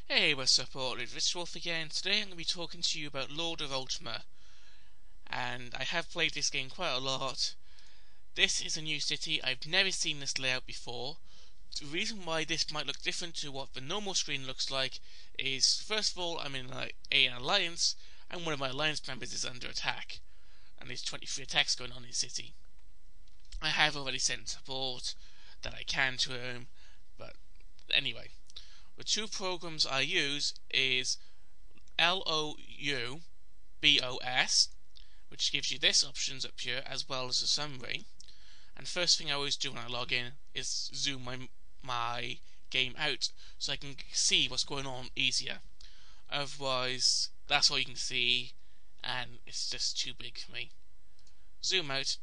Hey, what's up all, it's Wolf again. Today I'm going to be talking to you about Lord of Ultima, and I have played this game quite a lot. This is a new city. I've never seen this layout before. The reason why this might look different to what the normal screen looks like is, first of all, I'm in an alliance, and one of my alliance members is under attack, and there's 23 attacks going on in the city. I have already sent support that I can to him, but anyway. The two programs I use is LoU BOS, which gives you this options up here as well as a summary. And first thing I always do when I log in is zoom my game out so I can see what's going on easier. Otherwise, that's all you can see, and it's just too big for me. Zoom out,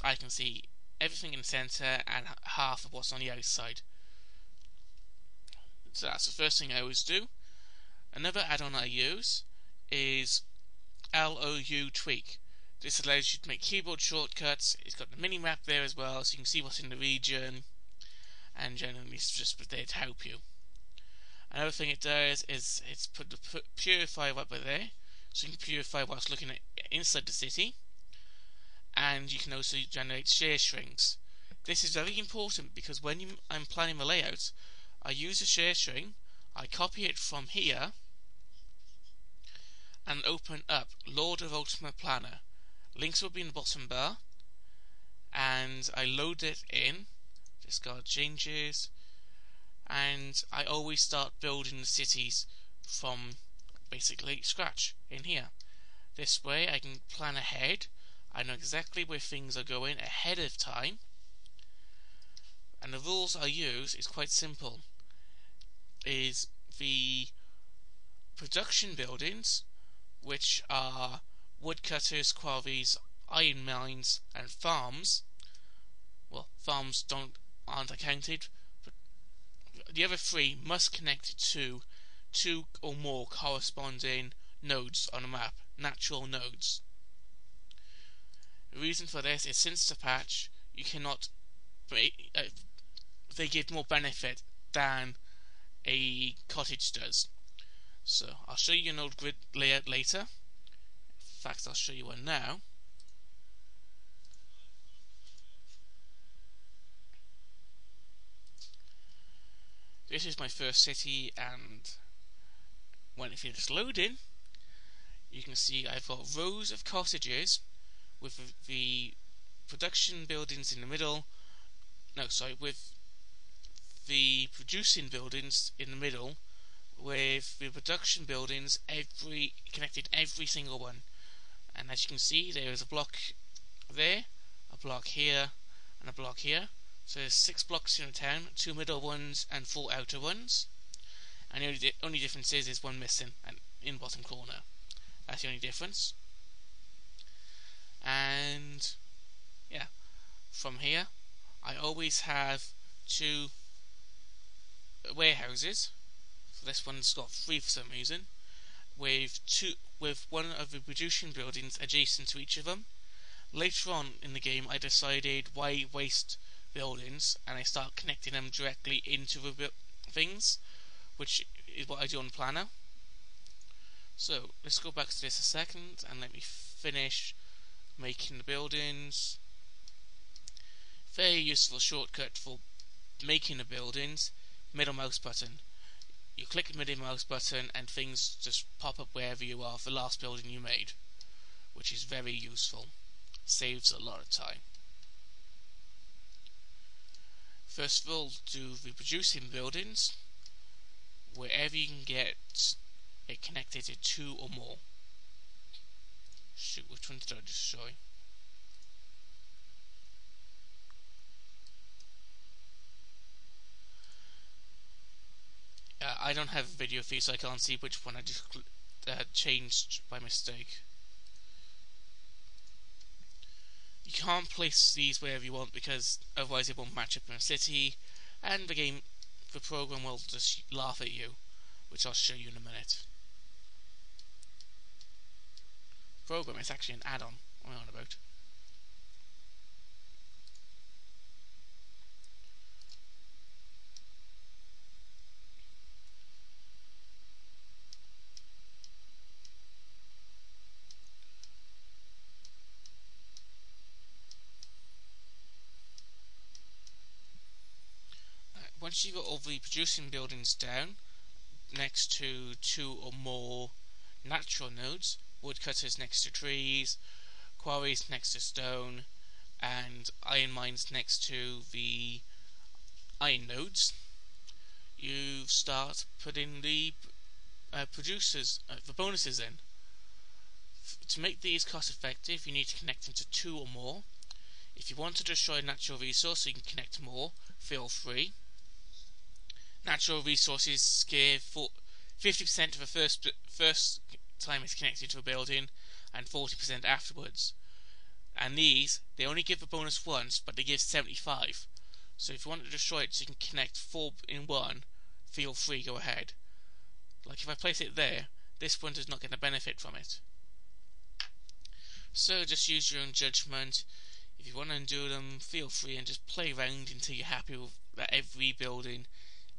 I can see everything in the center and half of what's on the outside. So that's the first thing I always do. Another add-on I use is LoU Tweak. This allows you to make keyboard shortcuts. It's got the mini-map there as well, so you can see what's in the region, and generally it's just there to help you. Another thing it does is it's put the purifier up there, so you can purify what's looking at inside the city, and you can also generate share strings. This is very important because when I'm planning the layout, I use a share string, I copy it from here, and open up Lord of Ultima Planner. Links will be in the bottom bar, and I load it in, discard changes, and I always start building the cities from basically scratch in here. This way I can plan ahead, I know exactly where things are going ahead of time, and the rules I use is quite simple. Is the production buildings, which are woodcutters, quarries, iron mines, and farms. Well, farms aren't accounted, but the other three must connect to two or more corresponding nodes on a map, natural nodes. The reason for this is since the patch, you cannot. They give more benefit than a cottage does. So I'll show you an old grid layout later. In fact, I'll show you one now. This is my first city, and when it finishes loading, you can see I've got rows of cottages with the production buildings in the middle. With the producing buildings in the middle, with the production buildings connected every single one. And as you can see, there is a block there, a block here, and a block here. So there's 6 blocks in a town, 2 middle ones and 4 outer ones. And the only difference is one missing and in the bottom corner. That's the only difference. And yeah, from here I always have 2 warehouses. So this one's got 3 for some reason, with one of the producing buildings adjacent to each of them. Later on in the game, I decided why waste buildings, and I start connecting them directly into the things, which is what I do on Planner. So let's go back to this a second and let me finish making the buildings. Very useful shortcut for making the buildings. Middle mouse button. You click the middle mouse button and things just pop up wherever you are for the last building you made, which is very useful. Saves a lot of time. First of all, do the producing buildings wherever you can get it connected to 2 or more. Shoot, which one did I destroy? I don't have a video feed, so I can't see which one I just changed by mistake. You can't place these wherever you want because otherwise it won't match up in a city, and the program will just laugh at you, which I'll show you in a minute. Program is actually an add-on. What am I on about? once you've got all the producing buildings down next to 2 or more natural nodes, woodcutters next to trees, quarries next to stone, and iron mines next to the iron nodes, you start putting the the bonuses in. To make these cost effective, you need to connect them to 2 or more. If you want to destroy a natural resource so you can connect more, feel free. Natural resources give 50% of the first time it's connected to a building, and 40% afterwards. And these, they only give a bonus once, but they give 75. So if you want to destroy it so you can connect 4 in one, feel free, go ahead. Like if I place it there, this one does not get a benefit from it. So just use your own judgment. If you want to undo them, feel free and just play around until you're happy with that every building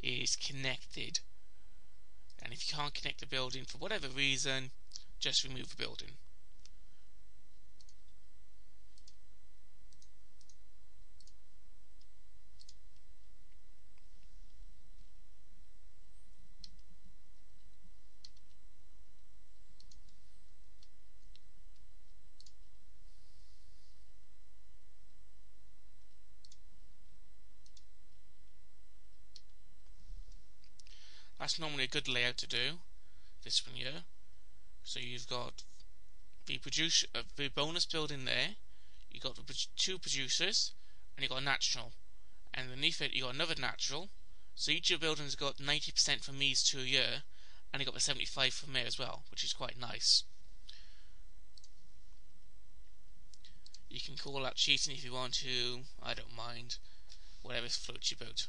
is connected. And if you can't connect the building for whatever reason, just remove the building. That's normally a good layout to do, this one here. So you've got the bonus building there, you've got the 2 producers, and you've got a natural. And underneath it you've got another natural. So each of the buildings got 90% from these 2 here, and you got the 75 from there as well, which is quite nice. You can call that cheating if you want to, I don't mind. Whatever floats your boat.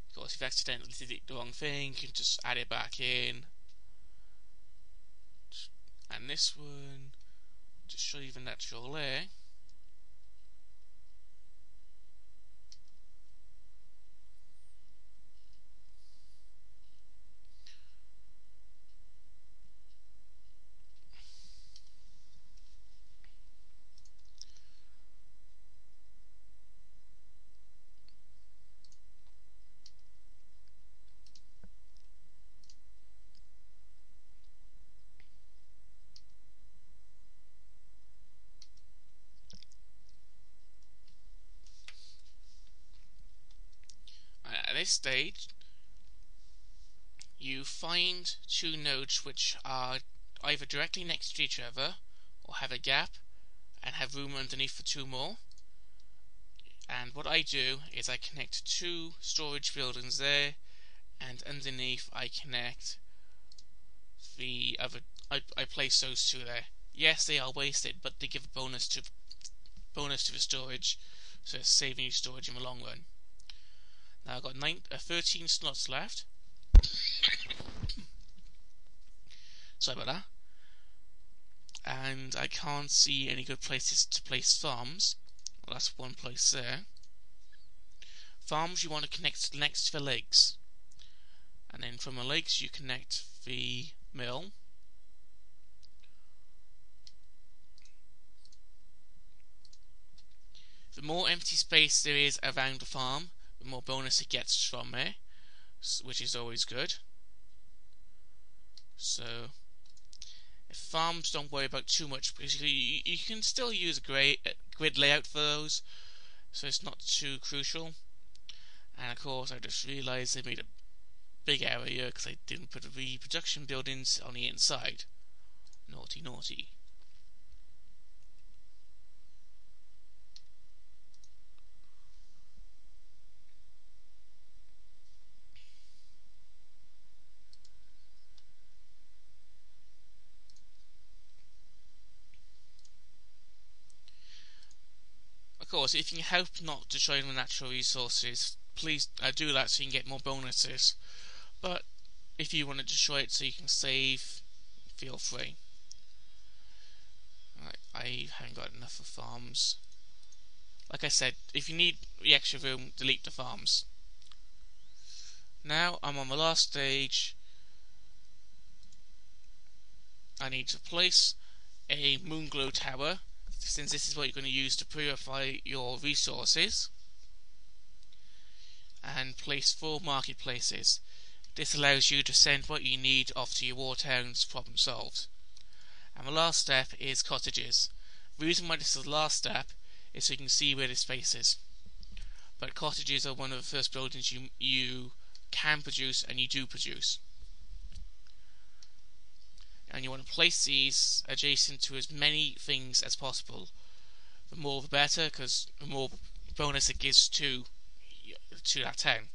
Of course, if you accidentally did the wrong thing, you can just add it back in. And this one, just show you the natural there. At this stage, you find 2 nodes which are either directly next to each other or have a gap and have room underneath for 2 more. And what I do is I connect 2 storage buildings there, and underneath I connect the other. I place those 2 there. Yes, they are wasted, but they give a bonus to the storage, so it's saving you storage in the long run. Now I've got 13 slots left. Sorry about that. And I can't see any good places to place farms. Well, that's one place there. Farms you want to connect next to the lakes. And then from the lakes you connect the mill. The more empty space there is around the farm, the more bonus it gets from there, which is always good. So if farms, don't worry about too much, because you can still use a grid layout for those, so it's not too crucial. And of course I just realised I made a big error here because I didn't put the production buildings on the inside. Naughty naughty. Of course, if you can help not destroy the natural resources, please do that so you can get more bonuses. But if you want to destroy it so you can save, feel free. Right, I haven't got enough of farms. Like I said, if you need the extra room, delete the farms. Now I'm on the last stage. I need to place a moonglow tower since this is what you're going to use to purify your resources, and place 4 marketplaces. This allows you to send what you need off to your war towns, problem solved. And the last step is cottages. The reason why this is the last step is so you can see where this faces. But cottages are one of the first buildings you can produce, and you do produce. And you want to place these adjacent to as many things as possible. The more the better, because the more bonus it gives to that town.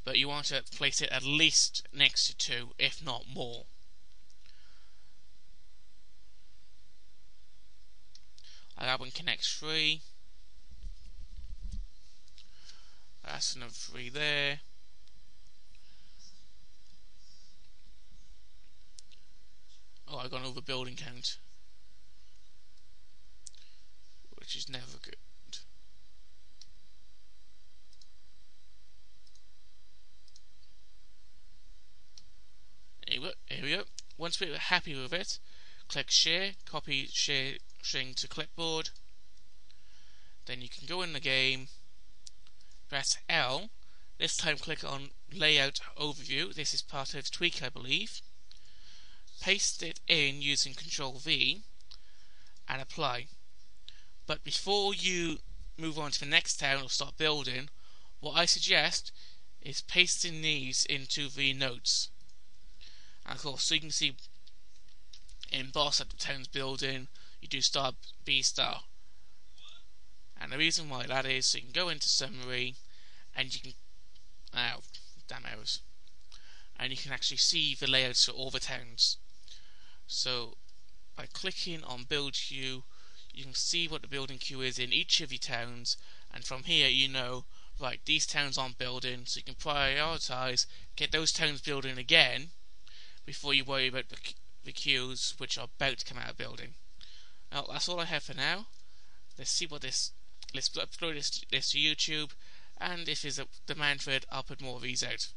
But you want to place it at least next to 2, if not more. That one connects 3. That's another 3 there. Oh, I got over building count, which is never good. Here we go. Once we're happy with it, click share, copy sharing to clipboard. Then you can go in the game, press L. This time click on layout overview. This is part of tweak, I believe. Paste it in using Control V and apply. But before you move on to the next town or start building, what I suggest is pasting these into the notes. And of course, so you can see in boss at the town's building, you do star B star. And the reason why that is, so you can go into summary and you can, damn errors, and you can actually see the layouts for all the towns. So by clicking on build queue, you can see what the building queue is in each of your towns, and from here you know, right, these towns aren't building, so you can prioritize, get those towns building again before you worry about the queues which are about to come out of building. Well, that's all I have for now. Let's see what let's upload this to YouTube, and if there's a demand for it, I'll put more of these out.